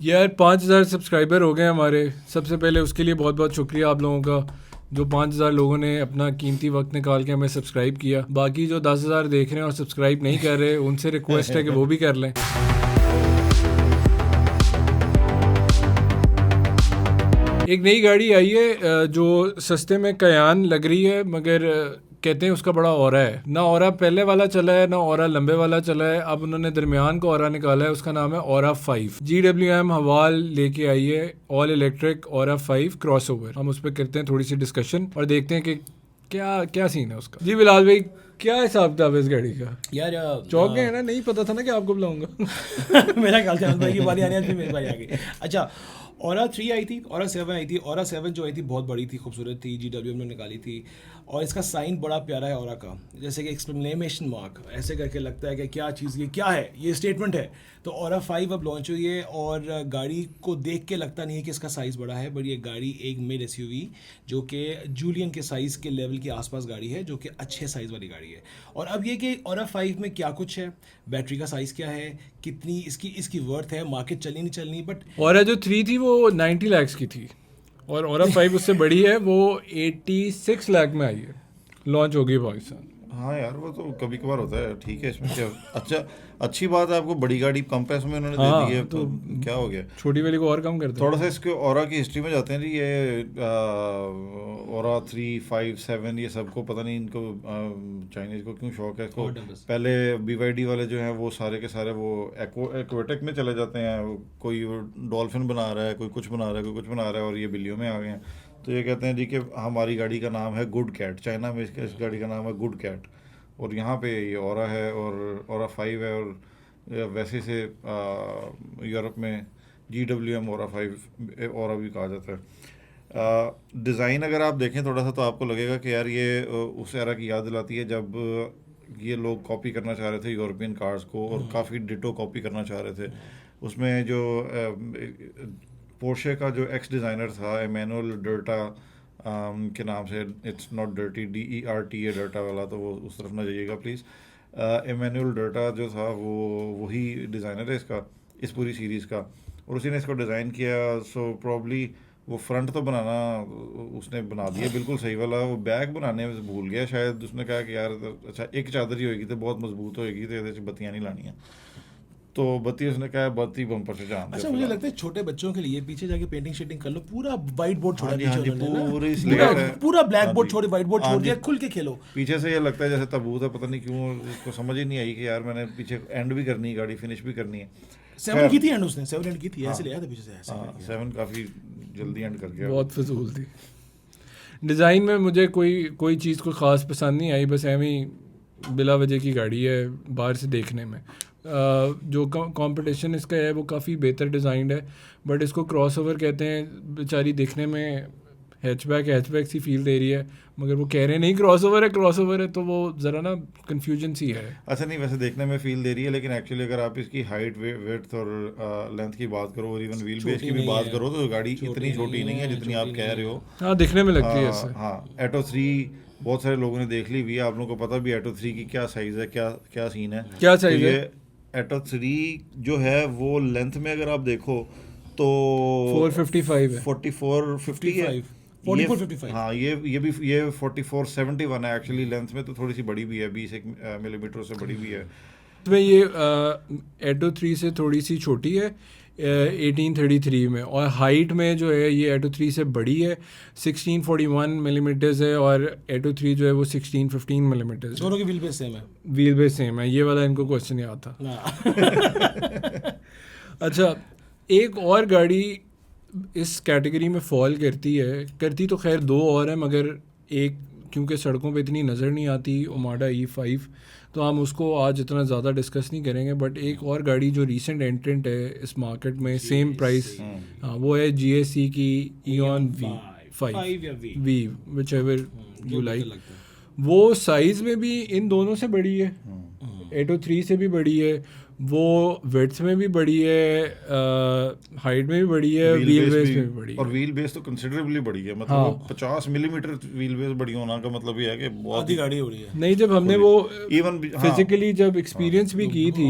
यार 5,000 सब्सक्राइबर हो गए हमारे। सबसे पहले उसके लिए बहुत बहुत शुक्रिया आप लोगों का, जो 5,000 लोगों ने अपना कीमती वक्त निकाल के हमें सब्सक्राइब किया। बाकी जो 10,000 देख रहे हैं और सब्सक्राइब नहीं कर रहे, उनसे रिक्वेस्ट है कि वो भी कर लें। एक नई गाड़ी आई है जो सस्ते में कयान लग रही है, मगर कहते हैं उसका बड़ा ऑरा है। ना ऑरा पहले वाला चला है, ना ऑरा लंबे वाला चला है। अब उन्होंने दरमियान का ऑरा निकाला है, उसका नाम है ऑरा 5। GWM हवाल लेके आई है ऑल इलेक्ट्रिक ऑरा 5 क्रॉसओवर। हम उस पर करते हैं थोड़ी सी डिस्कशन और देखते हैं कि क्या क्या सीन है उसका। जी बिलाल भाई, क्या हिसाब किताब है इस गाड़ी का? यार चौक गए हैं ना, नहीं पता था ना कि आपको बुलाऊंगा। मेरा ख्याल से अहमद भाई की बारी आने वाली, मेरी बारी आ गई। अच्छा, ऑरा 3 आई थी, ऑरा 7 आई थी। ऑरा 7 जो आई थी बहुत बड़ी थी, खूबसूरत थी, GWM ने निकाली थी। और इसका साइन बड़ा प्यारा है ऑरा का, जैसे कि एक्सक्लेमेशन मार्क ऐसे करके लगता है कि क्या चीज़ ये क्या है, ये स्टेटमेंट है। तो ऑरा 5 अब लॉन्च हुई है और गाड़ी को देख के लगता नहीं है कि इसका साइज़ बड़ा है, बट ये गाड़ी एक मिड SUV जो कि जूलियन के साइज़ के लेवल के आसपास गाड़ी है, जो कि अच्छे साइज़ वाली गाड़ी है। और अब ये कि ऑरा 5 में क्या कुछ है, बैटरी का साइज़ क्या है, कितनी इसकी वर्थ है, मार्केट चलनी नहीं चलनी। बट ऑरा जो 3 थी वो 90 लाख की थी और ऑरा 5 उससे बड़ी है, वो 86 लाख में आई है, लॉन्च हो गई पाकिस्तान। हाँ यार, वो तो कभी कभार होता है, ठीक है, इसमें क्या अच्छा। अच्छी बात है, आपको बड़ी गाड़ी कम पैसों में उन्होंने हाँ, दे दी है, तो तो क्या हो गया। छोटी वाली को और कम कर दो। थोड़ा सा इसके ऑरा की हिस्ट्री में जाते हैं जी। ये ऑरा 3, 5, 7 ये सबको पता नहीं इनको चाइनीज़ को क्यों शौक है इसको। पहले BYD वाले जो हैं वो सारे के सारे वो एक्वेटिक में चले जाते हैं। कोई डॉल्फिन बना रहा है, कोई कुछ बना रहा है, कोई कुछ बना रहा है, और ये बिल्लियों में आ गए हैं। तो ये कहते हैं जी कि हमारी गाड़ी का नाम है गुड कैट। चाइना में इस गाड़ी का नाम है गुड कैट, और यहाँ पे ये ऑरा है और ऑरा 5 है। और वैसे से यूरोप में GWM ऑरा 5 ऑरा भी कहा जाता है। डिज़ाइन अगर आप देखें थोड़ा सा, तो आपको लगेगा कि यार ये उस एरा की याद दिलाती है जब ये लोग कॉपी करना चाह रहे थे यूरोपियन कार्स को, और काफ़ी डिटो कॉपी करना चाह रहे थे। उसमें जो पोर्शे का जो एक्स डिज़ाइनर था एमेनुअल डर्टा के नाम से, इट्स नॉट डर्टी, DERT है डर्टा वाला, तो वो उस तरफ ना जाइएगा प्लीज़। एमेनुअल डर्टा जो था वो वही डिज़ाइनर है इसका, इस पूरी सीरीज़ का, और उसी ने इसको डिज़ाइन किया। सो प्रॉब्ली वो फ्रंट तो बनाना उसने बना दिया बिल्कुल सही वाला, वो बैग बनाने में भूल गया शायद। उसने कहा कि यार अच्छा एक चादर ही होएगी तो बहुत मजबूत होएगी, तो ये बत्तियाँ नहीं लानी है, तो बत्ती उसने कहा बत्ती बम्पर से जान। अच्छा, मुझे लगता है छोटे बच्चों के लिए पीछे जाके पेंटिंग शेटिंग कर लो, पूरा व्हाइट बोर्ड छोड़ा हाँ जी, पूरी पूरा स्लेट है, पूरा ब्लैक हाँ बोर्ड जी, छोड़, व्हाइट बोर्ड हाँ छोड़ दिया, जी। खुल के खेलो। पीछे से ये लगता है जैसे ताबूत है, पता नहीं क्यों इसको समझ ही नहीं आई कि यार मैंने पीछे एंड भी करनी है, गाड़ी फिनिश भी करनी है। 7 की थी एंड उसने 7 एंड की थी, ऐसे ले आया था पीछे से ऐसे। हाँ, 7 काफ़ी जल्दी एंड कर गया। बहुत फजूल थी। डिज़ाइन में मुझे कोई चीज़ को ख़ास पसंद नहीं आई, बस एवं ही बिला वजह की गाड़ी है बाहर से देखने में। जो कंपटीशन इसका है वो काफ़ी बेहतर डिज़ाइंड है, बट इसको क्रॉसओवर कहते हैं। बेचारी देखने में हैचबैक सी फील दे रही है, मगर वो कह रहे हैं नहीं क्रॉसओवर है, तो वो ज़रा ना कन्फ्यूजन सी है। अच्छा नहीं, वैसे देखने में फील दे रही है, लेकिन एक्चुअली अगर आप इसकी हाइट, विड्थ और लेंथ की बात करो, और इवन व्हील बेस की भी बात करो, तो गाड़ी इतनी छोटी नहीं है जितनी आप कह रहे हो। हाँ, दिखने में लगती है इससे। हाँ, एटो 3 बहुत सारे लोगों ने देख ली हुई है। आप लोगों को पता भी एटो 3 की क्या साइज़ है, क्या सीन है, क्या साइज़ है? एटो 3 जो है वो लेंथ में अगर आप देखो तो 455 है, 4450 है, 4455। हाँ, ये 4471 है एक्चुअली। लेंथ में तो थोड़ी सी बड़ी भी है, 20 मिलीमीटर से बड़ी भी है। इसमें ये एटो 3 से थोड़ी सी छोटी है 1833 में, और हाइट में जो है ये एटो 3 से बड़ी है, 1641 मिलीमीटर्स है, और एटो 3 जो है वो 1615 मिलीमीटर्स है। दोनों की व्हील बेस सेम है। व्हील बेस सेम है, ये वाला इनको क्वेश्चन याद था। अच्छा, एक और गाड़ी इस कैटेगरी में फॉल करती तो खैर दो और है, मगर एक क्योंकि सड़कों पे इतनी नज़र नहीं आती, ओमाडा E5, तो हम उसको आज इतना ज़्यादा डिस्कस नहीं करेंगे। बट एक और गाड़ी जो रीसेंट एंट्रेंट है इस मार्केट में, सेम प्राइस, हाँ, वो है GSC की Eon V, which ever you like. वो साइज़ में भी इन दोनों से बड़ी है, एटो 3 से भी बड़ी है, वो विड्थ में भी बड़ी है, हाइट में भी बड़ी है, व्हील बेस में भी बड़ी है। और व्हील बेस तो कंसिडरेबली बड़ी है, मतलब हाँ। 50 मिलीमीटर व्हील बेस बड़ी होना का मतलब ये है कि बहुत आधी गाड़ी हो रही है। नहीं, जब हमने वो इवन फिजिकली जब एक्सपीरियंस भी की थी,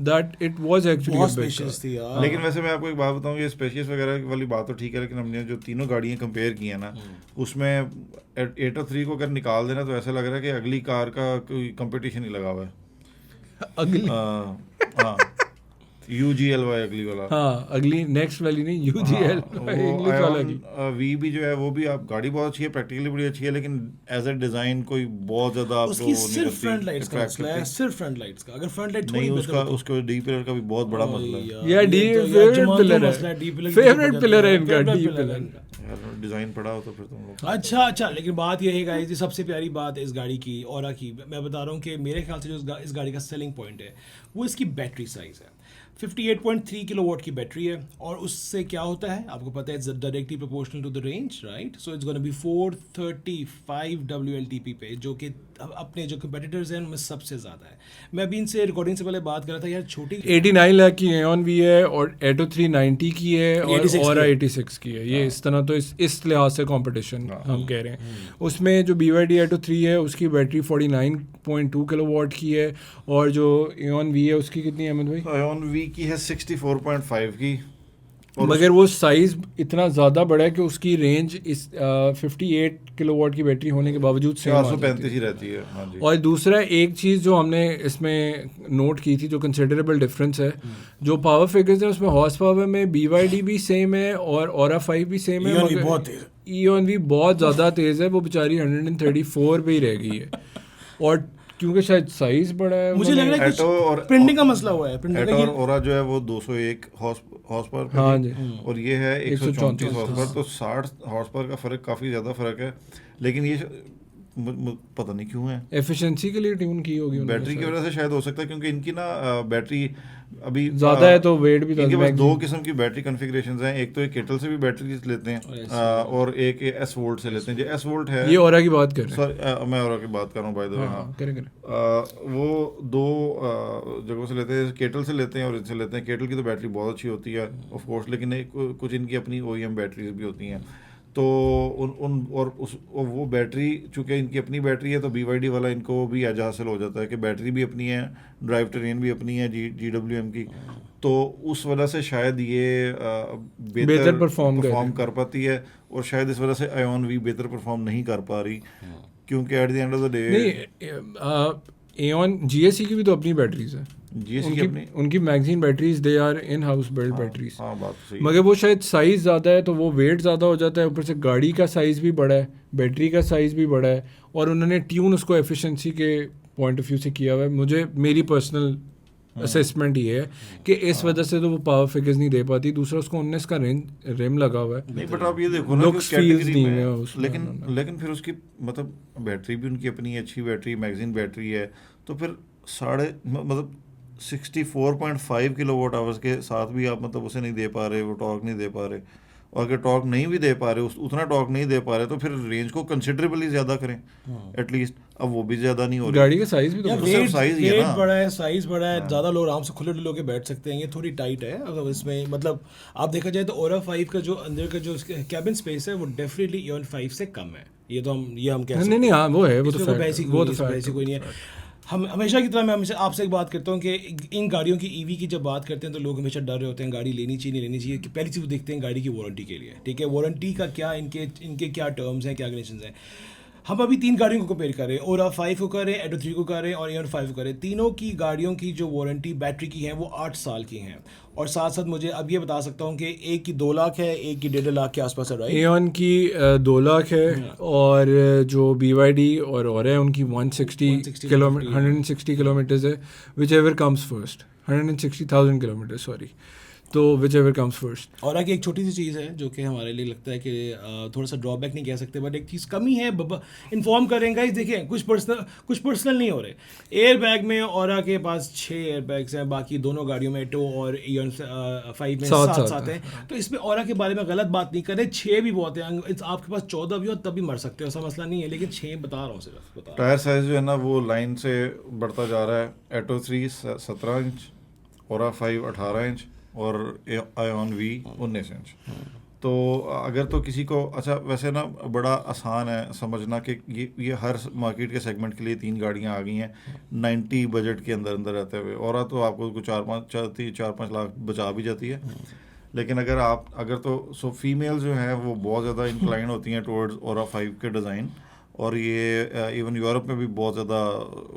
that it was actually बहुत a big car. स्पेशियस थी यार। लेकिन वैसे मैं आपको एक बात बताऊं, ये स्पेशियस वगैरह वाली बात तो ठीक है, लेकिन हमने जो तीनों गाड़ियां कंपेयर की हैं ना, उसमें 803 को अगर निकाल देना तो ऐसा लग रहा है कि अगली कार का कोई कंपटीशन ही लगा हुआ है। अगली हाँ, UGLY अगली वाला। हाँ, अगली नेक्स्ट वाली नहीं, UGL इंग्लिश वाला की। वी भी जो है वो भी, आप गाड़ी बहुत अच्छी है, प्रैक्टिकली बड़ी अच्छी है, लेकिन एज अ डिजाइन कोई बहुत ज्यादा आपको उसकी नहीं सिर्फ लगती, फ्रंट लाइट्स का attract मसला है, करती। सिर्फ फ्रंट लाइट्स का। अगर फ्रंट लाइट नहीं, थोड़ी उसका बेहतर उसके डी पिलर का भी बहुत बड़ा मसला है या डी फेवरेट पिलर है, फेवरेट पिलर है इनका डी पिलर पिलर। यार डिजाइन पड़ा हो तो फिर तुम लोग। अच्छा, लेकिन बात यह है गाइस, ये सबसे प्यारी बात इस गाड़ी की, ऑरा की, मैं बता रहा हूँ कि मेरे ख्याल से जो इस गाड़ी का सेलिंग पॉइंट है वो इसकी बैटरी साइज है। 58.3 किलोवाट की बैटरी है, और उससे क्या होता है आपको पता है, it's directly proportional to the range, right? So it's gonna be 435 WLTP पे, जो कि अपने जो कंपेटिटर्स हैं उनमें सबसे ज़्यादा है। मैं अभी इनसे रिकॉर्डिंग से पहले बात कर रहा था यार, छोटी 89 लाख की एऑन वी है, और एटो 390 की है, और 86 ऑरा की है। 86 की है। ये इस तरह तो इस लिहाज से कंपटीशन हम कह रहे हैं। उसमें जो BYD एटो 3 है उसकी बैटरी 49.2 किलोवाट की है, और जो एऑन वी है उसकी कितनी है अहमद भाई? आयोन वी की है 64.5 की, और मगर वो साइज इतना ज़्यादा बड़ा है कि उसकी रेंज इस 58 किलोवाट की बैटरी होने के बावजूद सेम आ जाती है। 435 ही रहती है। हाँ जी। और दूसरा एक चीज़ जो हमने इसमें नोट की थी, जो कंसिडरेबल डिफरेंस है, जो पावर फिगर्स है उसमें हॉर्स पावर में BYD भी सेम है और ऑरा 5 भी सेम है, Eon भी मगर बहुत तेज Eon भी बहुत ज़्यादा तेज़ है, वो बेचारी 134 पे ही रह गई है। और क्योंकि शायद साइज बड़ा है, मुझे लग रहा है एटो और कुछ प्रिंटिंग का मसला हुआ है, प्रिंटिंग एटो का और ये ओरा जो है वो 201 हॉर्स पावर पे हाँ थी, जी। और ये है 134 हॉर्स पावर, हाँ। तो 60 हॉर्स पावर का फर्क, काफी ज्यादा फर्क है। लेकिन ये पता नहीं क्यों है, एफिशिएंसी के लिए ट्यून की होगी उन्होंने बैटरी की शायद। वजह से शायद हो सकता है, क्योंकि इनकी ना बैटरी अभी ज़्यादा है तो वेट भी इनके ज़्यादा पास दो मैक्सिमम। किस्म की बैटरी कॉन्फ़िगरेशंस हैं। एक तो ये केटल से भी बैटरी लेते हैं, और एक S वोल्ट से लेते हैं। जो S वोल्ट है, ये ऑरा की बात कर रहे हैं। सॉरी मैं और की बात कर रहा हूँ बाय द वे। हाँ, करें वो दो जगहों से लेते हैं, केटल से लेते हैं और इनसे लेते हैं। केटल की तो बैटरी बहुत अच्छी होती है ऑफ कोर्स, लेकिन कुछ इनकी अपनी OEM बैटरीज भी होती हैं, तो वो बैटरी, चूँकि इनकी अपनी बैटरी है, तो BYD वाला इनको भी एज हासिल हो जाता है कि बैटरी भी अपनी है, ड्राइव ट्रेन भी अपनी है GWM की, तो उस वजह से शायद ये बेहतर परफॉर्म कर पाती है, और शायद इस वजह से आयोन वी बेहतर परफॉर्म नहीं कर पा रही, क्योंकि at the end of the day नहीं, एऑन GSE की भी तो अपनी बैटरीज है। GSE की अपनी, उनकी magazine batteries they are in house build batteries. हाँ बात तो सही है। मगर वो शायद साइज़ ज़्यादा है तो वो वेट ज़्यादा हो जाता है, ऊपर से गाड़ी का साइज़ भी बड़ा है, बैटरी का साइज़ भी बड़ा है, और उन्होंने ट्यून उसको एफिशिएंसी के पॉइंट ऑफ व्यू से किया हुआ है। मुझे मेरी पर्सनल असेसमेंट ये है कि इस वजह से तो वो पावर फिगर्स नहीं दे पाती। दूसरा उसको 19 का रिम लगा हुआ है। नहीं, बट आप ये देखो ना, Looks, feels नहीं है उसमें, लेकिन फिर उसकी मतलब बैटरी भी उनकी अपनी अच्छी बैटरी, मैगजीन बैटरी है, तो फिर मतलब 64.5 किलोवाट आवर्स के साथ भी आप मतलब उसे नहीं दे पा रहे, वो टॉर्क नहीं दे पा रहे, और अगर टॉर्क नहीं भी दे पा रहे, उतना टॉर्क नहीं दे पा रहे, तो फिर रेंज को कंसिडरेबली ज़्यादा करें एटलीस्ट। अब वो भी ज़्यादा नहीं हो रही। गाड़ी का साइज़ भी तो यार बड़ा है। सिर्फ size ही है वेट ना। बड़ा है, साइज बड़ा है, ज़्यादा लोग आराम से खुले डुलो के बैठ सकते हैं। ये थोड़ी टाइट है, अगर इसमें मतलब आप देखा जाए तो ओरा 5 का जो अंदर का जो कैबिन स्पेस है वो डेफिनेटली एऑन 5 से कम है। ये तो हम कह सकते हैं। नहीं, हाँ वो है, वो तो इसमें कोई fact बहस ही है, वो तो इसमें fact बहस ही है। कोई नहीं है। हम हमेशा की तरह मैं हमेशा आपसे एक बात करता हूँ कि इन गाड़ियों की ईवी की जब बात करते हैं तो लोग हमेशा डर रहे होते हैं गाड़ी लेनी चाहिए नहीं लेनी चाहिए। कि पहली चीज़ देखते हैं गाड़ी की वारंटी के लिए, ठीक है, वारंटी का क्या, इनके क्या टर्म्स हैं, क्या कंडीशंस हैं। हम अभी 3 गाड़ियों को कंपेयर कर रहे हैं, ओरा 5 को कर रहे हैं, एटो 3 को कर रहे हैं और एऑन 5 को कर रहे हैं। तीनों की गाड़ियों की जो वारंटी बैटरी की है वो 8 साल की हैं। और साथ साथ मुझे अब ये बता सकता हूँ कि एक की 2 लाख है, एक की 1.5 लाख के आसपास है, राइट? एऑन की 2 लाख है, और जो BYD और है उनकी 160 किलोमीटर्स है, which ever comes first, 160,000 kilometre, sorry, तो विच एवर कम्स फर्स्ट। और आगे एक छोटी सी चीज़ है जो कि हमारे लिए लगता है कि थोड़ा सा ड्रॉबैक नहीं कह सकते, बट एक चीज़ कमी है, इन्फॉर्म करेंगे। देखिए कुछ पर्सनल नहीं हो रहे। एयर बैग में औरा के पास 6 एयर बैग्स हैं, बाकी दोनों गाड़ियों में एटो और एऑन 5 में 7 हैं। तो इसमें औरा के बारे में गलत बात नहीं करें, 6 भी बहुत है। आपके पास 14 भी हो तब भी मर सकते हो, ऐसा मसला नहीं है, लेकिन 6 बता रहा हूँ, सिर्फ बता रहा हूँ। टायर साइज जो है ना वो लाइन से बढ़ता जा रहा है। एटो 3 17 इंच, ओरा 5 18 इंच और आयोन वी 19 इंच। तो अगर तो किसी को अच्छा वैसे ना बड़ा आसान है समझना कि ये हर मार्केट के सेगमेंट के लिए 3 गाड़ियाँ आ गई हैं 90 बजट के अंदर अंदर रहते हुए, और तो आपको कुछ 4-5 लाख बचा भी जाती है। लेकिन अगर तो फीमेल जो हैं वो बहुत ज़्यादा इंक्लाइन होती हैं टुवर्ड्स ओरा 5 के डिज़ाइन, और ये इवन यूरोप में भी बहुत ज़्यादा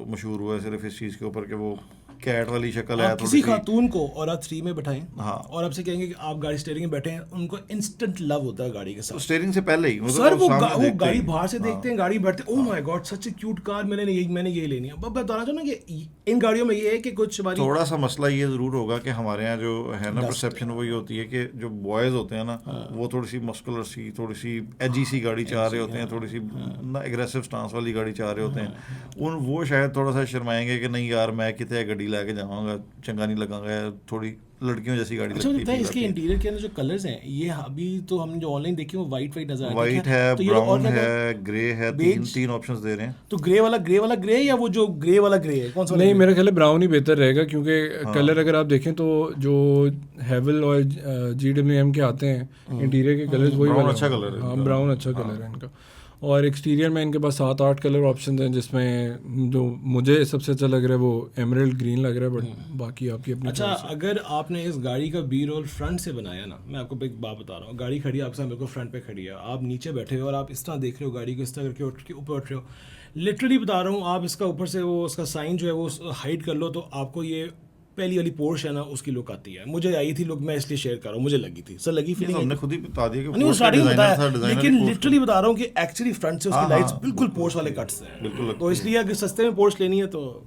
मशहूर हुआ है सिर्फ इस चीज़ के ऊपर कि वो कैट वाली शक्ल है आप थोड़ी किसी सी। खातून को और 3 में बैठाएं हाँ। और आपसे कहेंगे कि आप गाड़ी स्टीयरिंग में बैठे हैं, उनको इंस्टेंट लव होता है गाड़ी के साथ। स्टीयरिंग से पहले ही सर वो सामने देखते गाड़ी ही। बाहर से देखते हैं, गाड़ी बैठते oh my God such A cute car, मैंने यही लेनी है। अब बताना चाहूँ ना कि इन गाड़ियों में ये है कि कुछ हमारी थोड़ा सा मसला ये ज़रूर होगा कि हमारे यहाँ जो है ना परसेप्शन वो ये होती है कि जो बॉयज़ होते हैं ना वो थोड़ी सी मस्कुलर सी, थोड़ी सी एजी सी गाड़ी चाह रहे होते हैं, थोड़ी सी ना एग्रेसिव स्टांस वाली गाड़ी चाह रहे होते हैं। वो शायद थोड़ा सा शर्माएंगे कि नहीं यार मैं कितने गड्डी लेके जाऊँगा, चंगा नहीं लगेगा, थोड़ी लड़कियों जैसी गाड़ी अच्छा लगती है। इसके इंटीरियर के अंदर जो कलर्स हैं ये अभी तो हमने जो ऑनलाइन देखी वो वाइट नजर आ रही वाइट है, तो ये और ब्राउन क्या है, ग्रे है, तीन ऑप्शंस दे रहे हैं। तो ग्रे वाला ग्रे या वो जो ग्रे वाला ग्रे है कौन सा? नहीं, मेरा ख्याल है ब्राउन ही बेहतर रहेगा, क्योंकि कलर अगर आप देखें तो जो हैवल और GWM के आते हैं इंटीरियर के कलर्स वही ब्राउन वाले अच्छा हैं। कलर है हाँ, इनका। ब्राउन अच्छा कलर है इनका। और एक्सटीरियर में इनके पास 7-8 कलर ऑप्शन हैं, जिसमें जो मुझे सबसे अच्छा लग रहा है वो एमरल्ड ग्रीन लग रहा है, बट बाकी आपकी अपनी अच्छा, अगर आपने इस गाड़ी का बी रोल फ्रंट से बनाया ना, मैं आपको एक बात बता रहा हूँ, गाड़ी खड़ी है आपके साथ, बिल्कुल फ्रंट पे खड़ी है, आप नीचे बैठे हो और आप इस तरह देख रहे हो गाड़ी को, इस तरह करके ऊपर उठ रहे हो, लिटरली बता रहा हूँ, आप इसका ऊपर से वो उसका साइन जो है वो हाइड कर लो तो आपको ये पहली वाली पोर्श है ना उसकी लुक आती है। मुझे आई थी लुक, मैं इसलिए शेयर कर रहा हूँ, मुझे लगी थी सर, लगी फीलिंग हमने खुद ही बता दिया कि नहीं, वो Porsche का स्टार्टिंग में designer था, बताया, designer लेकिन Porsche लिटरली बता रहा हूँ कि एक्चुअली फ्रंट से उसकी लाइट्स बिल्कुल पोर्श वाले कट्स हैं, बिल्कुल तो इसलिए अगर सस्ते में पोर्श लेनी है तो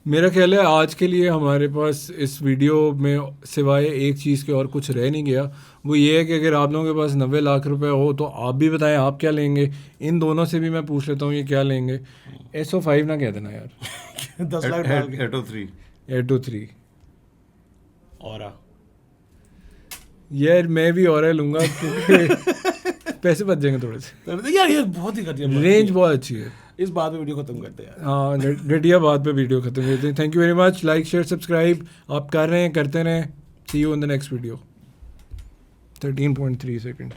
मेरा ख्याल है आज के लिए हमारे पास इस वीडियो में सिवाय एक चीज़ के और कुछ रह नहीं गया। वो ये है कि अगर आप लोगों के पास 90 लाख रुपए हो तो आप भी बताएं आप क्या लेंगे। इन दोनों से भी मैं पूछ लेता हूँ ये क्या लेंगे। SO5 ना कह देना यार 10 लाख डाल के Atto 3 और यार मैं भी और लूँगा क्योंकि पैसे बच जाएंगे थोड़े से। यार ये बहुत ही घटिया बात रेंज है। बहुत अच्छी है। इस बात पे वीडियो खत्म करते हैं। हाँ, घटिया बात पे वीडियो खत्म करते हैं। Thank you very much. Like share subscribe आप कर रहे हैं, करते रहें। See you in the next video. 13.3 seconds